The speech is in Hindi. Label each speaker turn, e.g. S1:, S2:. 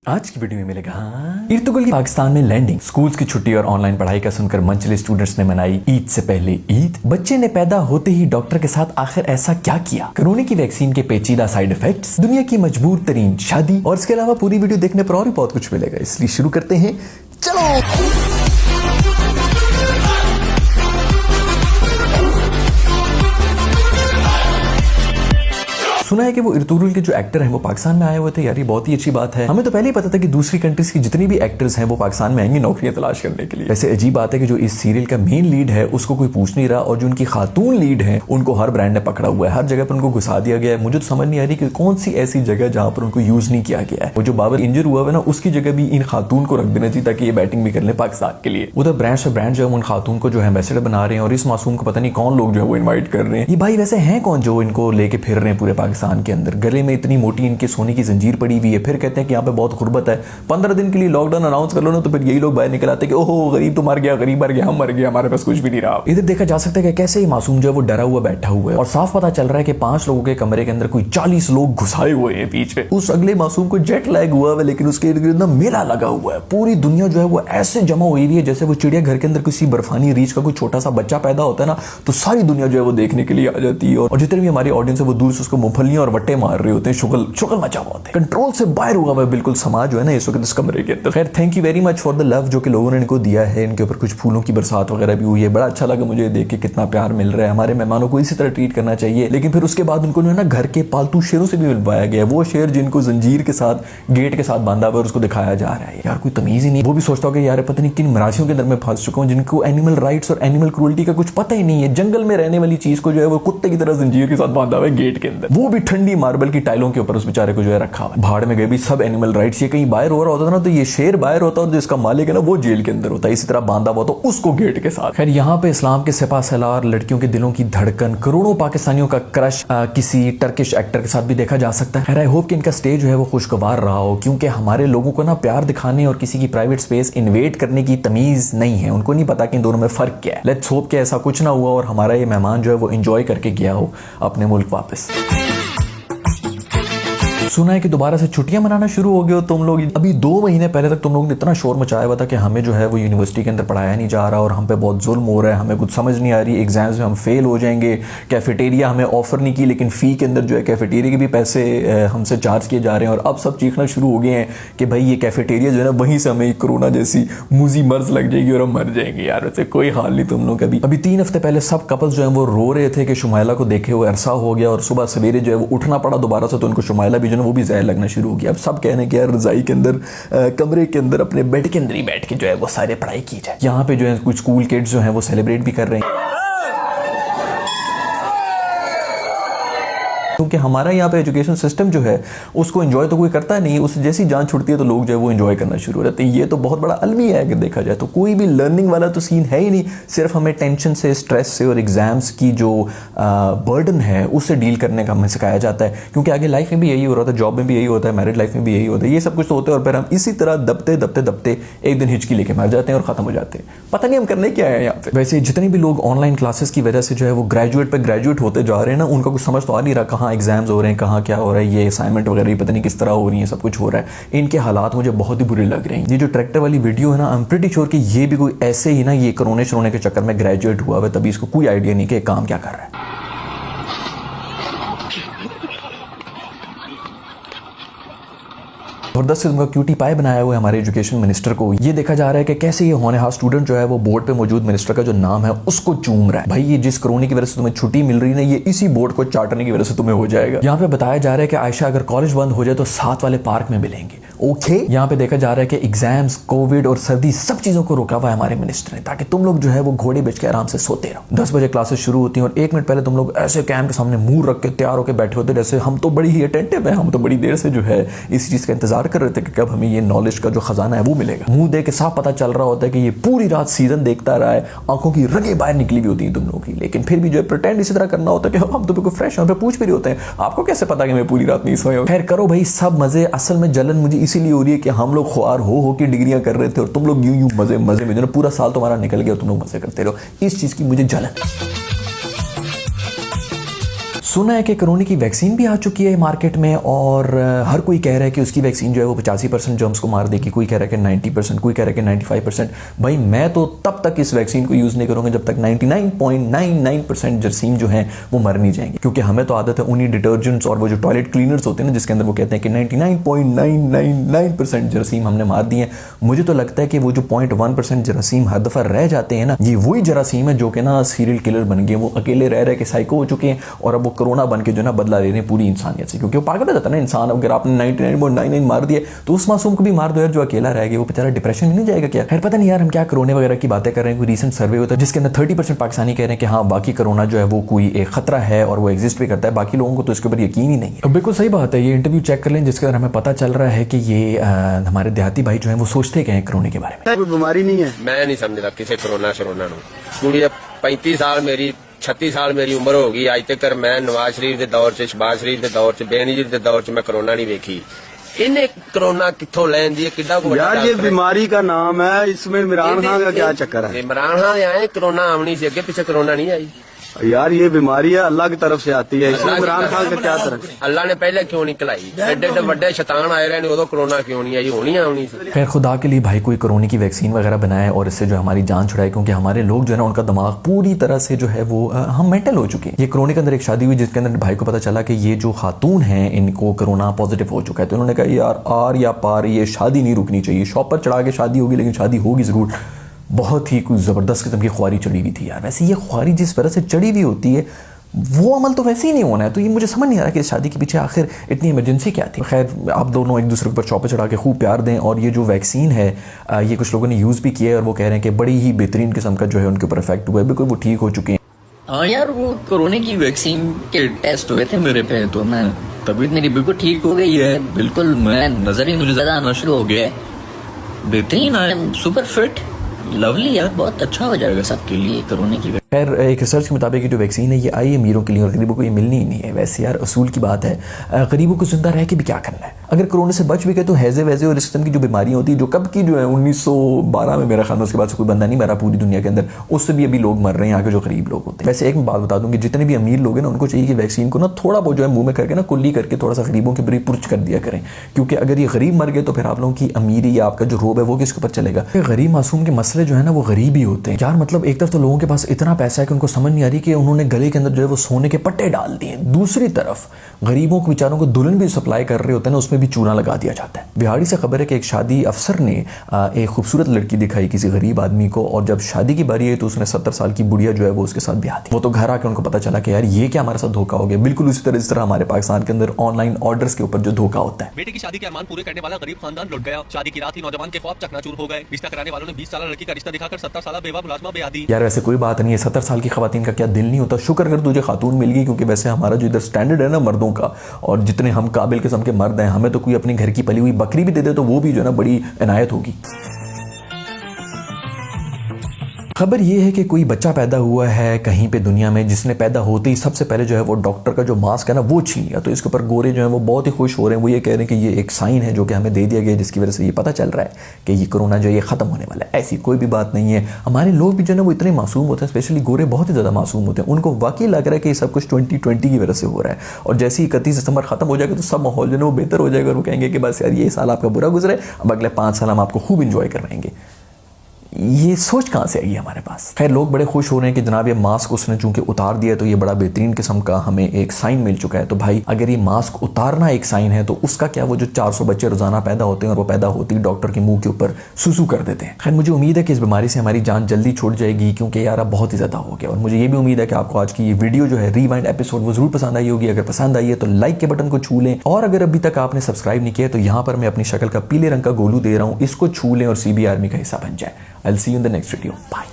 S1: आज की वीडियो में मिलेगा इर्तुगल की पाकिस्तान में लैंडिंग, स्कूल्स की छुट्टी और ऑनलाइन पढ़ाई का सुनकर मंचले स्टूडेंट्स ने मनाई ईद से पहले ईद। बच्चे ने पैदा होते ही डॉक्टर के साथ आखिर ऐसा क्या किया, कोरोना की वैक्सीन के पेचीदा साइड इफेक्ट्स, दुनिया की मजबूर तरीन शादी और इसके अलावा पूरी वीडियो देखने पर और भी बहुत कुछ मिलेगा। इसलिए शुरू करते हैं, चलो। सुना है कि वो इर्तुगल के जो एक्टर हैं वो पाकिस्तान में आए हुए थे। यार ये बहुत ही अच्छी बात है। हमें तो पहले ही पता था कि दूसरी कंट्रीज की जितनी भी एक्टर्स हैं वो पाकिस्तान में आएंगे नौकरियां तलाश करने के लिए। वैसे अजीब बात है कि जो इस सीरियल का मेन लीड है उसको कोई पूछ नहीं रहा, और जो उनकी खातून लीड है उनको हर ब्रांड ने पकड़ा हुआ है, हर जगह पर उनको घुसा दिया गया है। मुझे तो समझ नहीं आ रही कि कौन सी ऐसी जगह जहां पर उनको यूज नहीं किया गया है। वो जो बाबर इंजर हुआ है ना, उसकी जगह भी इन खातून को रख देना चाहिए ताकि ये बैटिंग भी कर ले पाकिस्तान के लिए। उधर ब्रांड से ब्रांड जो है उन खातून को जो है एम्बेसडर बना रहे हैं, और इस मासूम को पता नहीं कौन लोग जो है वो इन्वाइट कर रहे हैं। ये भाई वैसे हैं कौन जो इनको लेके फिर रहे हैं पूरे पाकिस्तान के अंदर। गले में इतनी मोटी इनके सोने की जंजीर पड़ी हुई है, फिर कहते हैं कि यहाँ पे बहुत गुर्बत है। 15 दिन के लिए लॉकडाउन अनाउंस कर लो ना, तो फिर यही लोग बाहर निकल आते हैं कि ओहो गरीब तो मर गया, गरीब मर गया, हम मर गए, हमारे पास कुछ भी नहीं रहा। इधर देखा जा सकता है कि कैसे ही मासूम जो है वो डरा हुआ बैठा हुआ है, और साफ पता चल रहा है कि 5 लोगों के कमरे के अंदर कोई 40 लोग घुसाए हुए हैं पीछे। उस अगले मासूम को जेट लैग हुआ है, लेकिन उसके इर्द गिर्द मेला लगा हुआ है। पूरी दुनिया जो है वो ऐसे जमा हुई है जैसे वो चिड़ियाघर के अंदर किसी बर्फानी रीछ का कोई छोटा सा बच्चा पैदा होता है ना, तो सारी दुनिया जो है वो देखने के लिए आ जाती है। और जितने भी हमारी ऑडियंस है वो दूर से उसको मुंगफलियां और वट्टे मार रहे होते हैं। शुगल मचा हुआ होता है, कंट्रोल से बाहर हुआ है बिल्कुल समाज जो है ना इस वक्त इस कमरे के अंदर। खैर thank you very much for the love जो कि लोगों ने इनको दिया है। इनके ऊपर कुछ फूलों की बरसात वगैरह भी हुई है। बड़ा अच्छा लगा मुझे देख के कितना प्यार मिल रहा है। हमारे मेहमानों को इसी तरह ट्रीट करना चाहिए। लेकिन फिर उसके बाद उनको जो है ना घर के पालतू शेरों से भी मिलवाया गया। वो शेर जिनको जंजीर के साथ गेट के साथ बांधा हुआ है उसको दिखाया जा रहा है। यार कोई तमीज ही नहीं। वो भी सोचता होगा यार पता नहीं किन मरासियों के अंदर मैं फंस चुका हूँ जिनको एनिमल राइट्स और एनिमल क्रूअल्टी का कुछ पता ही नहीं है। जंगल में रहने वाली चीज को जो है वो कुत्ते की तरह जंजीर के साथ बांधा हुआ है गेट के अंदर, वो भी ठंडी मार्बल की टाइलों के ऊपर उस बेचारे को जो है रखा हुआ है। भाड़ में गए भी सब एनिमल राइट्स। ये कहीं बाहर हो रहा होता ना तो ये शेर बाहर होता और जिसका मालिक है ना वो जेल के अंदर होता है। इसी तरह बांधा हुआ तो उसको गेट के साथ। खैर यहाँ पे इस्लाम के सिपा सलार, लड़कियों के दिलों की धड़कन, करोड़ों पाकिस्तानियों का क्रश किसी टर्किश एक्टर के साथ भी देखा जा सकता है। खैर आई होप कि इनका स्टे जो है वो खुशगवार रहा हो, क्योंकि हमारे लोगों को ना प्यार दिखाने और किसी की प्राइवेट स्पेस इन्वेट करने की तमीज नहीं है। उनको नहीं पता कि इन दोनों में फर्क क्या है। लेट्स होप कि ऐसा कुछ ना हुआ और हमारा ये मेहमान जो है वो एंजॉय करके गया हो अपने मुल्क वापस। सुना है कि दोबारा से छुट्टियां मनाना शुरू हो गए हो तुम लोग। अभी 2 महीने पहले तक तुम लोगों ने इतना शोर मचाया हुआ था कि हमें जो है वो यूनिवर्सिटी के अंदर पढ़ाया नहीं जा रहा और हम पे बहुत जुल्म हो रहा है, हमें कुछ समझ नहीं आ रही, एग्जाम्स में हम फेल हो जाएंगे। कैफेटेरिया हमें ऑफर नहीं की, लेकिन फी के अंदर जो है कैफेटेरिया के भी पैसे हमसे चार्ज किए जा रहे हैं। और अब सब चीखना शुरू हो गए हैं कि भाई ये कैफेटेरिया जो है ना वहीं से हमें कोरोना जैसी मुजी मर्ज लग जाएगी और हम मर जाएंगे। यार वैसे कोई हाल नहीं तुम लोग। अभी 3 हफ्ते पहले सब कपल्स जो है वो रो रहे थे कि शुमाइला को देखे हुए अरसा हो गया, और सुबह सवेरे जो है वो उठना पड़ा दोबारा से, तो उनको शुमाइला भी जो है वो भी जहर लगना शुरू हो गया। अब सब कह रहे हैं कि यार रजाई के अंदर कमरे के अंदर अपने बेड के अंदर ही बैठ के जो है वो सारे पढ़ाई की जाए। यहाँ पे जो है कुछ स्कूल किड्स जो हैं वो सेलिब्रेट भी कर रहे हैं, क्योंकि हमारा यहाँ पे एजुकेशन सिस्टम जो है उसको एंजॉय तो कोई करता नहीं है। उस जैसी जान छुटती है तो लोग जो है वो एंजॉय करना शुरू हो जाते हैं। ये तो बहुत बड़ा अलमी है अगर देखा जाए तो। कोई भी लर्निंग वाला तो सीन है ही नहीं। सिर्फ हमें टेंशन से, स्ट्रेस से और एग्जाम्स की जो बर्डन है उससे डील करने का हमें सिखाया जाता है, क्योंकि आगे लाइफ में भी यही हो रहा था, जॉब में भी यही होता है, मैरिड लाइफ में भी यही होता है। ये सब कुछ तो होता है और फिर हम इसी तरह दबते दबते दबते एक दिन हिचकी लेके मर जाते हैं और खत्म हो जाते हैं। पता नहीं हम करने क्या है यहाँ पे। वैसे जितने भी लोग ऑनलाइन क्लासेस की वजह से जो है वो ग्रेजुएट पे ग्रेजुएट होते जा रहे हैं ना, उनका कुछ समझ तो आ नहीं रहा कहाँ एग्जाम्स हो रहे हैं, कहाँ क्या हो रहा है, ये असाइनमेंट वगैरह पता नहीं किस तरह हो रही है, सब कुछ हो रहा है। इनके हालात मुझे बहुत ही बुरे लग रहे हैं। ये जो ट्रैक्टर वाली वीडियो है ना, आई एम प्रीटी श्योर कि ये भी कोई ऐसे ही ना ये कोरोना शरोने के चक्कर में ग्रेजुएट हुआ है, तभी इसको कोई आइडिया नहीं कि काम क्या कर रहा है। जबरदस्त उनका क्यूटी पाई बनाया हुआ है हमारे एजुकेशन मिनिस्टर को। ये देखा जा रहा है कि कैसे ये होनहार स्टूडेंट जो है वो बोर्ड पे मौजूद मिनिस्टर का जो नाम है उसको चूम रहा है। भाई ये जिस कोरोना की वजह से तुम्हें छुट्टी मिल रही है ना, ये इसी बोर्ड को चाटने की वजह से तुम्हें हो जाएगा। यहाँ पे बताया जा रहा है कि आयशा अगर कॉलेज बंद हो जाए तो साथ वाले पार्क में मिलेंगे। ओके यहाँ पे देखा जा रहा है कि एग्जाम्स, कोविड और सर्दी सब चीजों को रोका हुआ है हमारे मिनिस्टर ने, ताकि तुम लोग जो है वो घोड़े बेच के आराम से सोते रहो। 10 बजे क्लासेस शुरू होती हैं और 1 मिनट पहले तुम लोग ऐसे कैम के सामने मुंह रख के तैयार होकर बैठे होते जैसे हम तो बड़ी ही अटेंटिव है, हम तो बड़ी देर से जो है इस चीज का इंतजार कर रहे थे कि कब हमें ये नॉलेज का जो खजाना है वो मिलेगा। मुंह देख के साफ पता चल रहा होता है कि ये पूरी रात सीजन देखता रहा है, आंखों की रगें बाहर निकली हुई होती हैं तुम लोगों की, लेकिन फिर भी जो है प्रिटेंड इसी तरह करना होता है कि हम तो बिल्कुल फ्रेश हैं। फिर पूछ भी रहे होते हैं आपको कैसे पता कि मैं पूरी रात नहीं सोया। खैर करो भाई सब मजे। असल में जलन मुझे इसीलिए हो रही है कि हम लोग ख्वार हो के डिग्रियां कर रहे थे और तुम लोग यूं मजे मजे में, पूरा साल तुम्हारा निकल गया, तुम लोग मजे करते रहो। इस चीज की मुझे जलन। सुना है कि कोरोना की वैक्सीन भी आ चुकी है मार्केट में और हर कोई कह रहा है कि उसकी वैक्सीन जो है वो 85% जर्म्स को मार देगी, कोई कह रहा है कि 90%, कोई कह रहा है कि 95%। भाई मैं तो तब तक इस वैक्सीन को यूज़ नहीं करूँगा जब तक 99.99% जरासीम जो हैं वो मर नहीं जाएंगे, क्योंकि हमें तो आदत है उन्हीं डिटर्जेंट्स और वो जो टॉयलेट क्लीनर्स होते हैं ना जिसके अंदर वो कहते हैं कि 99.999% जरासीम हमने मार दिए। मुझे तो लगता है कि वो जो 0.1% जरासीम हर दफ़ा रह जाते हैं ना, ये वही जरासीम है जो कि ना सीरियल किलर बन गए, वो अकेले रह के साइको हो चुके हैं और अब वो कोरोना बन के जो ना बदला ले रहे हैं पूरी इंसानियत से, क्योंकि वो पागल हो जाता है ना इंसान। अगर आपने 99.99 मार दिए तो उस मासूम को भी मार दो यार जो अकेला रह गया, वो बेचारा डिप्रेशन में नहीं जाएगा क्या? खैर पता नहीं यार, हम क्या कोरोना वगैरह की बातें कर रहे हैं। कोई रीसेंट सर्वे होता है जिसके अंदर 30% पाकिस्तानी कह रहे हैं कि हाँ बाकी कोरोना जो है वो कोई एक खतरा है और वो एग्जिस्ट भी करता है, बाकी लोगों को तो इसके ऊपर यकीन ही नहीं है। बिल्कुल सही बात है, ये इंटरव्यू चेक कर लें जिसके अंदर हमें पता चल रहा है कि ये हमारे देहाती भाई जो है वो सोचते क्या है कोरोना के बारे में।
S2: कोई बीमारी नहीं है।
S3: मैं नहीं समझदा किसी कोरोना शरोना कुड़ी 35 साल मेरी 36 साल मेरी उम्र हो गई, अज तक मैं नवाज शरीफ के दौर च, शहबाज शरीफ के दौर च, बेनजीर के दौर च मैं कोरोना नहीं देखी। इन्हें कोरोना कितों लैन दी किड्डा को
S2: यार ये बीमारी का नाम है, इसमें इमरान खान का क्या चक्कर है?
S3: इमरान खान आए कोरोना आमनी से अगे पीछे कोरोना नहीं आई।
S2: यार ये बीमारी है अल्लाह की तरफ से आती है, इसमें इमरान खान का क्या तरफ?
S3: अल्लाह ने पहले क्यों नहीं खिलाई? एडे एडे बड़े शैतान आए रहे उदो कोरोना क्यों नहीं आई? होनी आनी सी।
S1: खैर खुदा के लिए भाई कोई कोरोना की वैक्सीन वगैरह बनाए और इससे जो हमारी जान छुड़ाए, क्योंकि हमारे लोग जो है ना उनका दिमाग पूरी तरह से जो है वो हम मेंटल हो चुके हैं। ये कोरोना के अंदर एक शादी हुई जिसके अंदर भाई को पता चला कि ये जो खातून है इनको कोरोना पॉजिटिव हो चुका है, तो उन्होंने कहा यार आर या पार ये शादी नहीं रुकनी चाहिए, शॉप पर चढ़ा के शादी होगी लेकिन शादी होगी जरूर। बहुत ही कुछ ज़बरदस्त किस्म की ख्वारी चढ़ी हुई थी यार। वैसे ये ख्वारी जिस तरह से चढ़ी हुई होती है वो अमल तो वैसे ही नहीं होना है, तो ये मुझे समझ नहीं आ रहा कि इस शादी के पीछे आखिर इतनी इमरजेंसी क्या थी। खैर आप दोनों एक दूसरे के ऊपर चौपे चढ़ा के खूब प्यार दें। और ये जो वैक्सीन है ये कुछ लोगों ने यूज़ भी किया है और वो कह रहे हैं कि बड़ी ही बेहतरीन किस्म का जो है उनके ऊपर इफेक्ट हुआ है, बिल्कुल वो ठीक हो चुके हैं।
S4: हाँ यार वो कोरोना की वैक्सीन के टेस्ट हुए थे मेरे पे, तो मैं तबीयत मेरी बिल्कुल ठीक हो गई है, बिल्कुल मैं नजर ही मुझे ज़्यादा आना शुरू हो गया है, बेहतरीन, I am super fit, lovely यार, बहुत अच्छा हो जाएगा सबके लिए कोरोना की।
S1: खैर एक रिसर्च के मुताबिक जो वैक्सीन है ये आई अमीरों के लिए और गरीबों को ये मिलनी ही नहीं है। वैसे यार असूल की बात है, गरीबों को जिंदा रह के भी क्या करना है? अगर कोरोना से बच भी गए तो हैजे वैसे और इस किस्म की जो बीमारियां होती है जो कब की जो है 1912 में मेरा ख्याल, उसके बाद से कोई बंदा नहीं मरा पूरी दुनिया के अंदर, उससे भी अभी लोग मर रहे हैं आगे जो गरीब लोग होते हैं। वैसे एक मैं बात बता दूं कि जितने भी अमीर लोग हैं ना उनको चाहिए कि वैक्सीन को ना थोड़ा बहुत जो है मुंह में करके ना कुल्ली करके थोड़ा सा गरीबों के ऊपर पुर्च कर दिया करें, क्योंकि अगर ये गरीब मर गए तो फिर आप लोगों की अमीरी या आपका जो रोब है वो किसके ऊपर चलेगा? गरीब मासूम के मसले जो है ना वो गरीब ही होते हैं यार। मतलब एक तरफ तो लोगों के पास इतना पैसा है कि उनको समझ नहीं आ रही कि उन्होंने गले के अंदर जो है वो सोने के पट्टे डाल दिए, दूसरी तरफ गरीबों को बेचारों को दुल्हन भी सप्लाई कर रहे होते हैं ना उसमें भी चूना लगा दिया जाता है। बिहाड़ी से खबर है कि एक शादी अफसर ने एक खूबसूरत लड़की दिखाई किसी गरीब आदमी को, और जब शादी की बारी आई तो उसने 70 साल की बुढ़िया जो है वो उसके साथ ब्याह दी। वो तो घर आके उनको पता चला कि यार ये क्या हमारे साथ धोखा हो गया। बिल्कुल उसी तरह जिस तरह हमारे पाकिस्तान के अंदर ऑनलाइन ऑर्डर्स के ऊपर जो धोखा होता है।
S5: बेटे की शादी के अरमान पूरे करने वाला गरीब खानदान लुट गया। शादी की रात ही नौजवान के ख्वाब चकनाचूर हो गए। रिश्ता कराने वालों ने 20 साल लड़की का रिश्ता दिखाकर 70 साल बेवा मुलाजमा ब्याह दी।
S1: यार वैसे कोई बात नहीं है, 70 साल की खवातीन का क्या दिल नहीं होता? शुक्र कर तुझे खातून मिल गई, क्योंकि वैसे हमारा जो इधर स्टैंडर्ड है ना मर्दों का, और जितने हम काबिल किस्म के मर्द हैं, हमें तो कोई अपने घर की पली हुई बकरी भी दे दे तो वो भी जो है ना बड़ी इनायत होगी। खबर ये है कि कोई बच्चा पैदा हुआ है कहीं पे दुनिया में जिसने पैदा होते ही सबसे पहले जो है वो डॉक्टर का जो मास्क है ना वो छीन लिया। तो इसके ऊपर गोरे जो है वो बहुत ही खुश हो रहे हैं, वो ये कह रहे हैं कि ये एक साइन है जो कि हमें दे दिया गया जिसकी वजह से ये पता चल रहा है कि ये कोरोना जो है ये खत्म होने वाला है। ऐसी कोई भी बात नहीं है। हमारे लोग भी जो है ना वो इतने मासूम होते हैं, स्पेशली गोरे बहुत ही ज़्यादा मासूम होते हैं। उनको वाकई लग रहा है कि ये सब कुछ 2020 की वजह से हो रहा है, और जैसे ही 31 दिसंबर खत्म हो जाएगा तो सब माहौल जो है वो बेहतर हो जाएगा और वो कहेंगे कि बस यार ये साल आपका बुरा गुजरे, अब अगले 5 साल हम आपको खूब इंजॉय करवाएंगे। ये सोच कहाँ से आई है हमारे पास? खैर लोग बड़े खुश हो रहे हैं कि जनाब ये मास्क उसने चूंकि उतार दिया तो ये बड़ा बेहतरीन किस्म का हमें एक साइन मिल चुका है। तो भाई अगर ये मास्क उतारना एक साइन है तो उसका क्या, वो जो 400 बच्चे रोजाना पैदा होते हैं और वो पैदा होती है डॉक्टर के मुंह के ऊपर सुसु कर देते हैं। खैर मुझे उम्मीद है कि इस बीमारी से हमारी जान जल्दी छूट जाएगी, क्योंकि यार अब बहुत ही ज्यादा हो गया। और मुझे ये भी उम्मीद है कि आपको आज की ये वीडियो जो है रिवाइंड एपिसोड वो जरूर पसंद आई होगी। अगर पसंद आई है तो लाइक के बटन को छू लें, और अगर अभी तक आपने सब्सक्राइब नहीं किया तो यहाँ पर मैं अपनी शक्ल का पीले रंग का गोलू दे रहा हूँ, इसको छू लें और CB आर्मी का हिस्सा बन जाए। I'll see you in the next video. Bye.